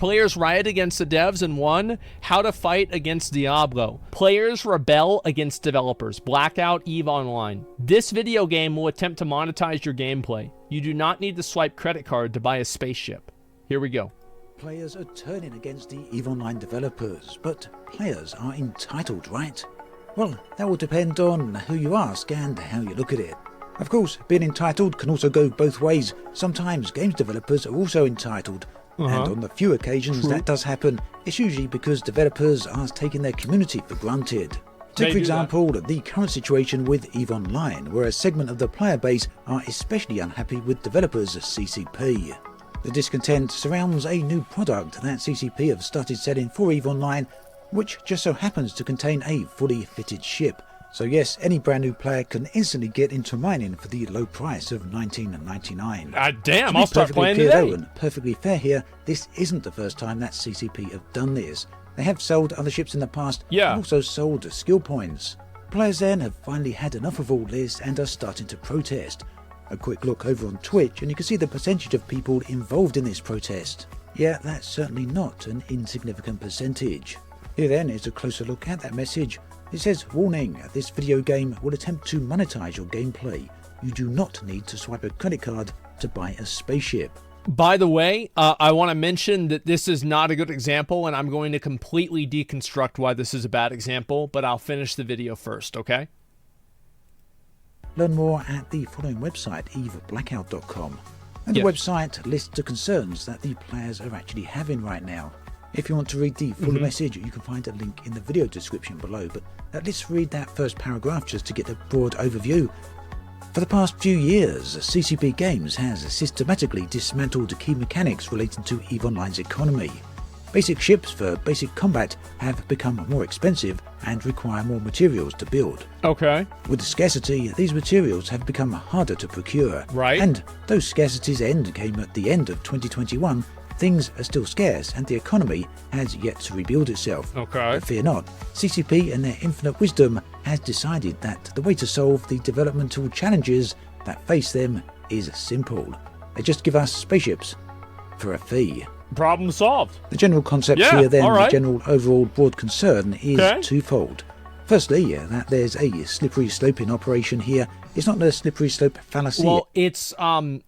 Players riot against the devs, and 1. How to fight against Diablo. Players rebel against developers. Blackout, EVE Online. This video game will attempt to monetize your gameplay. You do not need to swipe credit card to buy a spaceship. Here we go. Players are turning against the EVE Online developers, but players are entitled, right? Well, that will depend on who you ask and how you look at it. Of course, being entitled can also go both ways. Sometimes games developers are also entitled, and on the few occasions that does happen, it's usually because developers are taking their community for granted. Take for example the current situation with EVE Online, where a segment of the player base are especially unhappy with developers' CCP. The discontent surrounds a new product that CCP have started selling for EVE Online, which just so happens to contain a fully fitted ship. So yes, any brand new player can instantly get into mining for the low price of $19.99. Damn, I'll start playing today. Though, and perfectly fair here, this isn't the first time that CCP have done this. They have sold other ships in the past, and also sold skill points. Players then have finally had enough of all this and are starting to protest. A quick look over on Twitch and you can see the percentage of people involved in this protest. Yeah, that's certainly not an insignificant percentage. Here then is a closer look at that message. It says, warning, this video game will attempt to monetize your gameplay. You do not need to swipe a credit card to buy a spaceship. By the way, I want to mention that this is not a good example, and I'm going to completely deconstruct why this is a bad example, but I'll finish the video first, okay? Learn more at the following website, eveblackout.com. And the website lists the concerns that the players are actually having right now. If you want to read the full message, you can find a link in the video description below, but let's read that first paragraph just to get a broad overview. For the past few years, CCP Games has systematically dismantled key mechanics relating to EVE Online's economy. Basic ships for basic combat have become more expensive and require more materials to build. Okay. With the scarcity, these materials have become harder to procure. Right. And though scarcity's end came at the end of 2021, things are still scarce and the economy has yet to rebuild itself. Okay. But fear not, CCP in their infinite wisdom has decided that the way to solve the developmental challenges that face them is simple. They just give us spaceships for a fee. Problem solved. The general concept here then, the general overall broad concern is twofold. Firstly, that there's a slippery sloping operation here. It's not a slippery slope fallacy. Well, it's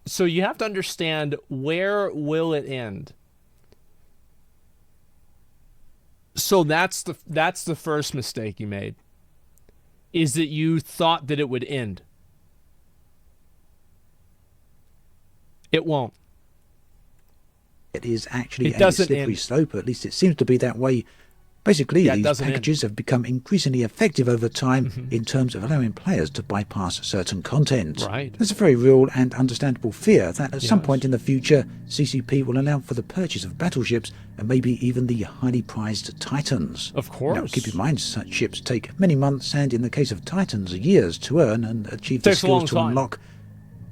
so you have to understand, where will it end? So that's the first mistake you made, is that you thought that it would end. It won't. It is actually a slippery slope, at least it seems to be that way. Basically, these packages have become increasingly effective over time in terms of allowing players to bypass certain content. Right. There's a very real and understandable fear that at some point in the future, CCP will allow for the purchase of battleships and maybe even the highly prized Titans. Of course. Now, keep in mind, such ships take many months and, in the case of Titans, years to earn and achieve the skills to unlock.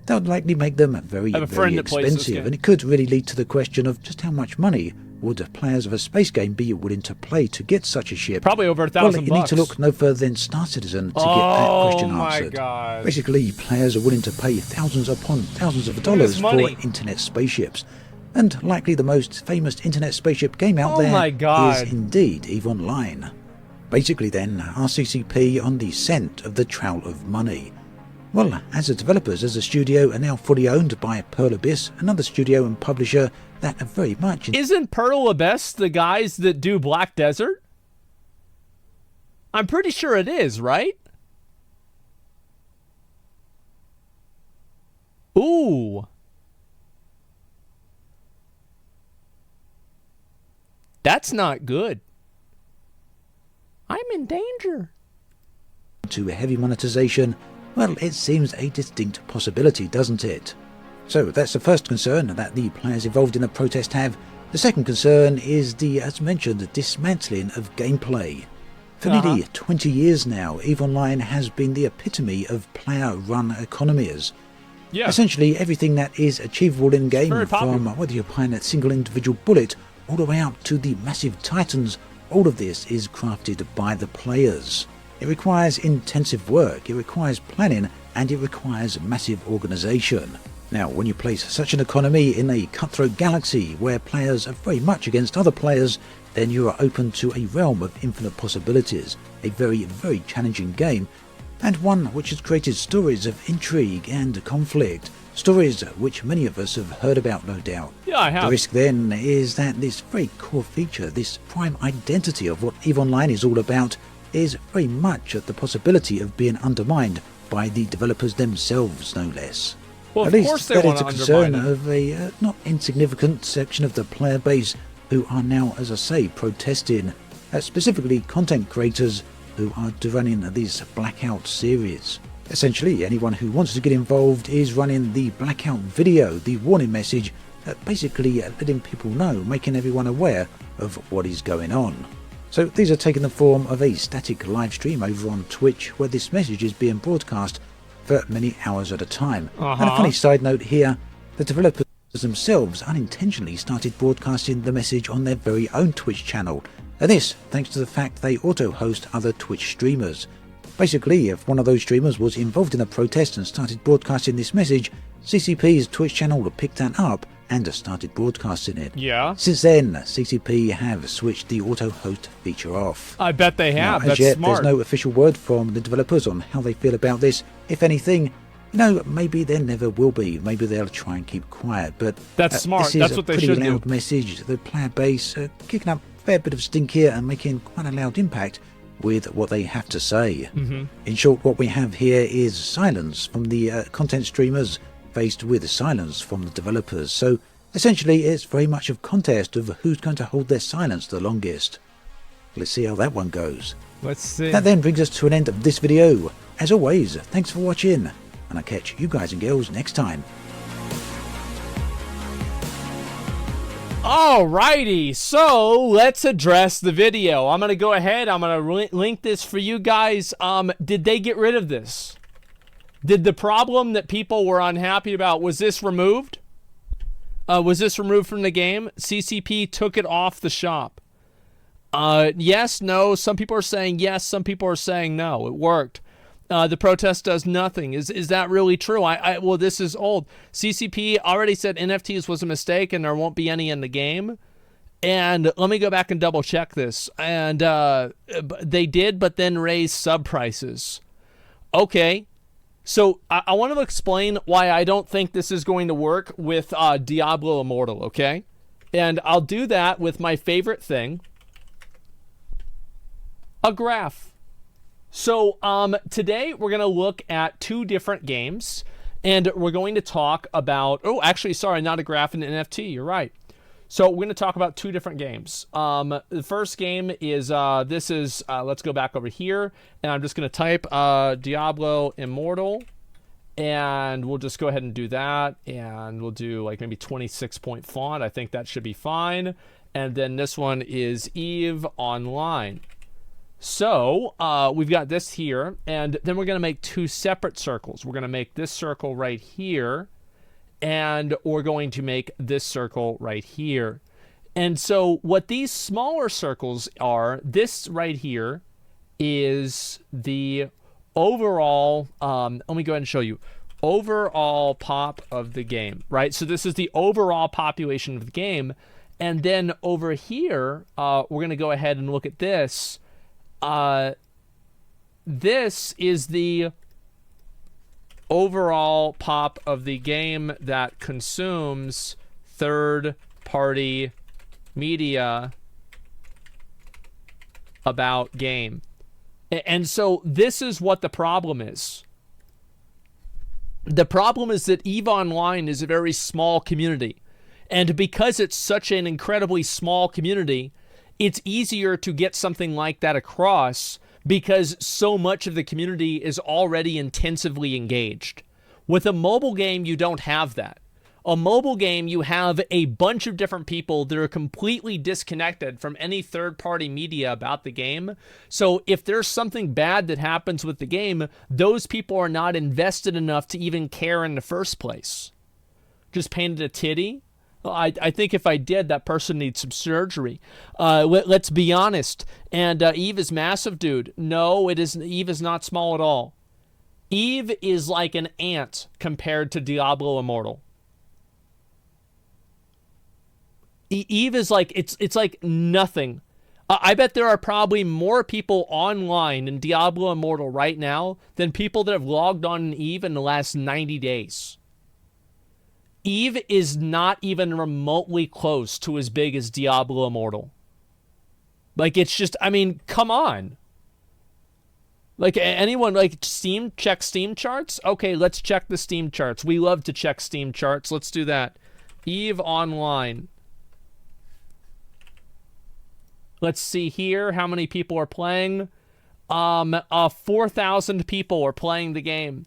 That would likely make them very, very expensive, and it could really lead to the question of just how much money would players of a space game be willing to play to get such a ship. Probably over $1,000. Well, you need to look no further than Star Citizen to get that question answered. God. Basically, players are willing to pay thousands upon thousands of dollars for internet spaceships. And likely the most famous internet spaceship game out there is indeed EVE Online. Basically then, are CCP on the scent of the trail of money? Well, as the developers as a studio are now fully owned by Pearl Abyss, another studio and publisher that are very much... Isn't Pearl Abyss the guys that do Black Desert? I'm pretty sure it is, right? Ooh. That's not good. I'm in danger. To heavy monetization, well, it seems a distinct possibility, doesn't it? So that's the first concern that the players involved in the protest have. The second concern is the, as mentioned, dismantling of gameplay. For nearly 20 years now, EVE Online has been the epitome of player-run economies. Essentially everything that is achievable in-game, from whether you're playing a single individual bullet all the way up to the massive Titans, all of this is crafted by the players. It requires intensive work, it requires planning, and it requires massive organisation. Now, when you place such an economy in a cutthroat galaxy where players are very much against other players, then you are open to a realm of infinite possibilities, a very, very challenging game, and one which has created stories of intrigue and conflict, stories which many of us have heard about, no doubt. Yeah, I have. The risk then is that this very core feature, this prime identity of what EVE Online is all about, is very much at the possibility of being undermined by the developers themselves, no less. Well, At of least course they that want is to a concern undermine it. of a not insignificant section of the player base who are now, as I say, protesting, specifically content creators who are running this Blackout series. Essentially, anyone who wants to get involved is running the Blackout video, the warning message, basically letting people know, making everyone aware of what is going on. So these are taking the form of a static live stream over on Twitch, where this message is being broadcast for many hours at a time. And a funny side note here, the developers themselves unintentionally started broadcasting the message on their very own Twitch channel, and this thanks to the fact they auto-host other Twitch streamers. Basically, if one of those streamers was involved in a protest and started broadcasting this message, CCP's Twitch channel picked that up and started broadcasting it. Yeah. Since then, CCP have switched the auto-host feature off. I bet they have. Now, as That's yet, smart. there's no official word from the developers on how they feel about this. If anything, maybe there never will be. Maybe they'll try and keep quiet. But That's smart. This is That's what they pretty should loud do. message. The player base kicking up a fair bit of stink here and making quite a loud impact with what they have to say. In short, what we have here is silence from the content streamers faced with silence from the developers. So essentially, it's very much a contest of who's going to hold their silence the longest. Let's see how that one goes. Let's see. That then brings us to an end of this video. As always, thanks for watching, and I'll catch you guys and girls next time. Alrighty, so let's address the video. I'm going to go ahead. I'm going to link this for you guys. Did they get rid of this? Did the problem that people were unhappy about, was this removed? Was this removed from the game? CCP took it off the shop. Yes, no. Some people are saying yes. Some people are saying no. It worked. The protest does nothing. Is that really true? Well, this is old. CCP already said NFTs was a mistake and there won't be any in the game. And let me go back and double check this. And they did, but then raised sub prices. Okay. So I want to explain why I don't think this is going to work with Diablo Immortal, okay? And I'll do that with my favorite thing, a graph. So today we're going to look at two different games, and we're going to talk about, oh, actually, sorry, not a graph and an NFT, you're right. So we're going to talk about two different games. The first game is, let's go back over here, and I'm just going to type Diablo Immortal, and we'll just go ahead and do that, and we'll do like maybe 26-point font. I think that should be fine. And then this one is EVE Online. So we've got this here, and then we're going to make two separate circles. We're going to make this circle right here, and we're going to make this circle right here. And so what these smaller circles are, this right here is the overall, let me go ahead and show you, overall pop of the game, right? So this is the overall population of the game. And then over here, we're going to go ahead and look at this. This is the overall pop of the game that consumes third-party media about game. And so this is what the problem is. The problem is that EVE Online is a very small community. And because it's such an incredibly small community, it's easier to get something like that across because so much of the community is already intensively engaged. With a mobile game, you don't have that. A mobile game, you have a bunch of different people that are completely disconnected from any third-party media about the game. So if there's something bad that happens with the game, those people are not invested enough to even care in the first place. Just painted a titty? I think if I did, that person needs some surgery. Let's be honest. And EVE is massive, dude. No, it isn't. EVE is not small at all. EVE is like an ant compared to Diablo Immortal. Eve is like, it's like nothing. I bet there are probably more people online in Diablo Immortal right now than people that have logged on in Eve in the last 90 days. Eve is not even remotely close to as big as Diablo Immortal. Like, it's just, I mean, come on. Like, anyone, like, check Steam charts? Okay, let's check the Steam charts. We love to check Steam charts. Let's do that. Eve Online. Let's see here how many people are playing. 4,000 people are playing the game.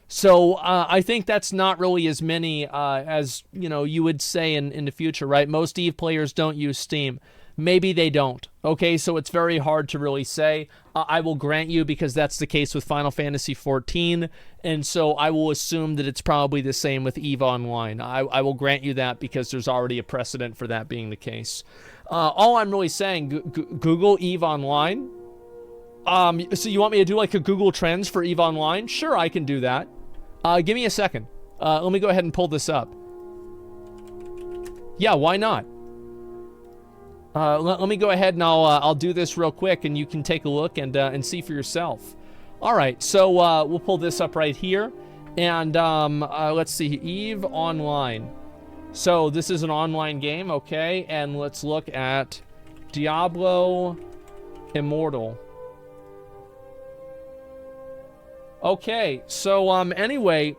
So I think that's not really as many as, you know, you would say in the future, right? Most Eve players don't use Steam. Maybe they don't. Okay, so it's very hard to really say. I will grant you, because that's the case with Final Fantasy XIV, and so I will assume that it's probably the same with EVE Online. I will grant you that because there's already a precedent for that being the case. All I'm really saying, Google EVE Online. So you want me to do like a Google Trends for EVE Online? Sure, I can do that. Give me a second. Let me go ahead and pull this up. Yeah, why not? Let me go ahead and I'll do this real quick, and you can take a look and see for yourself. All right, so we'll pull this up right here, and let's see, EVE Online. So this is an online game, okay, and let's look at Diablo Immortal. Okay, so anyway,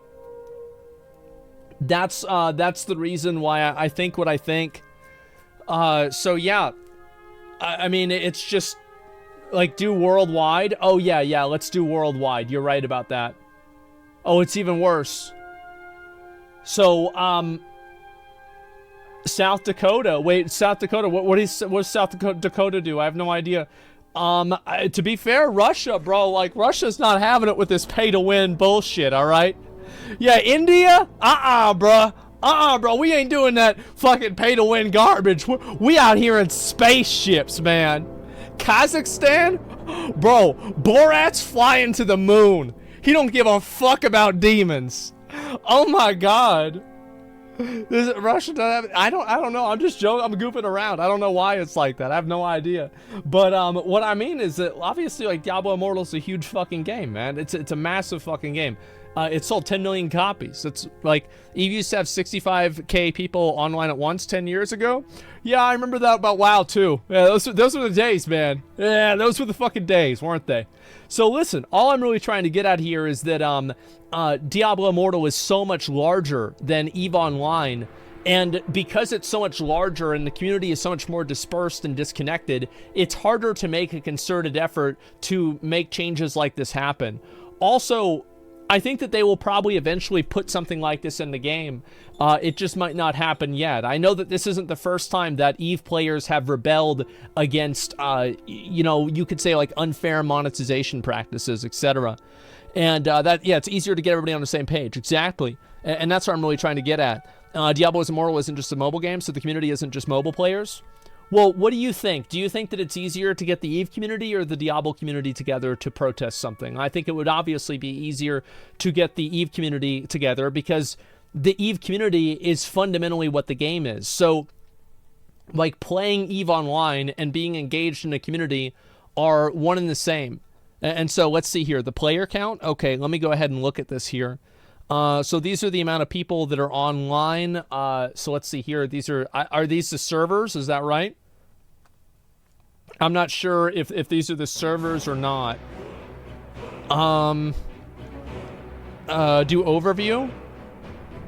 that's the reason why I think what I think. So yeah, I mean, it's just like, do worldwide. Oh yeah, let's do worldwide. You're right about that. Oh, it's even worse. So South Dakota. Wait, South Dakota. What does South Dakota do? I have no idea. To be fair, Russia, bro. Like, Russia's not having it with this pay-to-win bullshit. All right. Yeah, India. Bro. Bro, we ain't doing that fucking pay-to-win garbage. We out here in spaceships, man. Kazakhstan? Bro, Borat's flying to the moon. He don't give a fuck about demons. Oh my god. Russia doesn't have, I don't know. I'm just joking. I'm goofing around. I don't know why it's like that. I have no idea. But what I mean is that obviously, like, Diablo Immortal is a huge fucking game, man. It's a massive fucking game. It sold 10 million copies. It's like, Eve used to have 65k people online at once 10 years ago. Yeah, I remember that about WoW too. Yeah, those were the days, man. Yeah, those were the fucking days, weren't they? So listen, all I'm really trying to get at here is that Diablo Immortal is so much larger than EVE Online. And because it's so much larger and the community is so much more dispersed and disconnected, it's harder to make a concerted effort to make changes like this happen. Also, I think that they will probably eventually put something like this in the game. It just might not happen yet. I know that this isn't the first time that EVE players have rebelled against, you know, you could say like unfair monetization practices, etc. And yeah, it's easier to get everybody on the same page. Exactly. And that's what I'm really trying to get at. Diablo Immortal isn't just a mobile game, so the community isn't just mobile players. Well, what do you think? Do you think that it's easier to get the EVE community or the Diablo community together to protest something? I think it would obviously be easier to get the EVE community together because the EVE community is fundamentally what the game is. So, like, playing EVE Online and being engaged in a community are one and the same. And so, let's see here. The player count? Okay, let me go ahead and look at this here. So these are the amount of people that are online. So let's see here. These are these the servers? Is that right? I'm not sure if these are the servers or not. Do overview?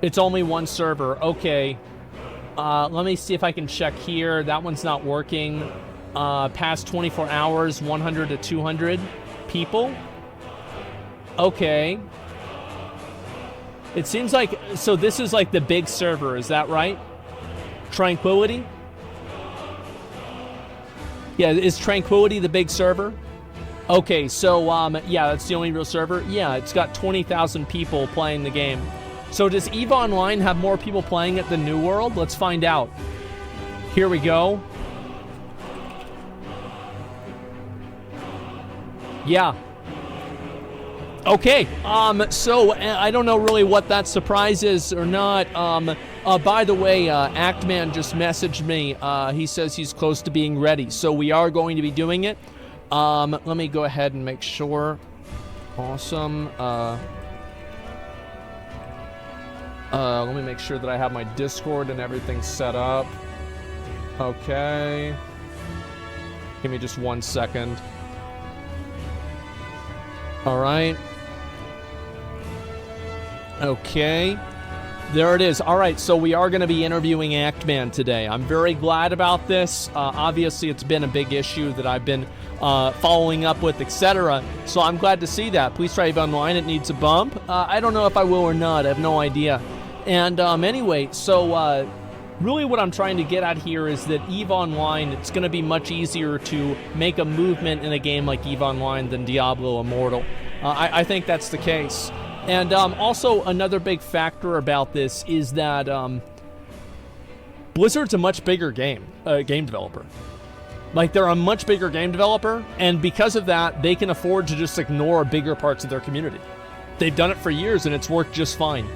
It's only one server. Okay. Let me see if I can check here. That one's not working. Past 24 hours, 100 to 200 people. Okay. It seems like, so this is like the big server, is that right? Tranquility? Yeah, is Tranquility the big server? Okay, so, yeah, that's the only real server. Yeah, it's got 20,000 people playing the game. So does EVE Online have more people playing it than New World? Let's find out. Here we go. Yeah. Okay, so I don't know really what that surprise is or not. By the way, Actman just messaged me. He says he's close to being ready, so we are going to be doing it. Let me go ahead and make sure. Awesome. Let me make sure that I have my Discord and everything set up. Okay. Give me just 1 second. All right. Okay. There it is. All right, so we are going to be interviewing Actman today. I'm very glad about this. Obviously, it's been a big issue that I've been following up with, etc. So I'm glad to see that. Please try EVE Online. It needs a bump. I don't know if I will or not. I have no idea. And anyway, so really what I'm trying to get at here is that EVE Online, it's going to be much easier to make a movement in a game like EVE Online than Diablo Immortal. I think that's the case. And also, another big factor about this is that Blizzard's a much bigger game developer. Like, they're a much bigger game developer, and because of that, they can afford to just ignore bigger parts of their community. They've done it for years, and it's worked just fine.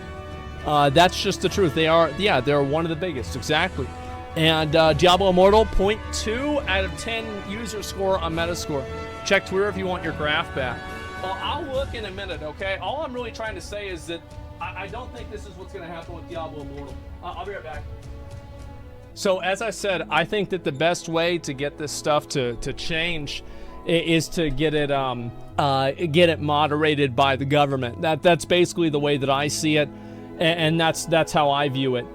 That's just the truth. They're one of the biggest, exactly. And Diablo Immortal, 0.2 out of 10 user score on Metascore. Check Twitter if you want your graph back. Well, I'll look in a minute, okay? All I'm really trying to say is that I don't think this is what's going to happen with Diablo Immortal. I'll be right back. So, as I said, I think that the best way to get this stuff to change is to get it moderated by the government. That's basically the way that I see it, and that's how I view it.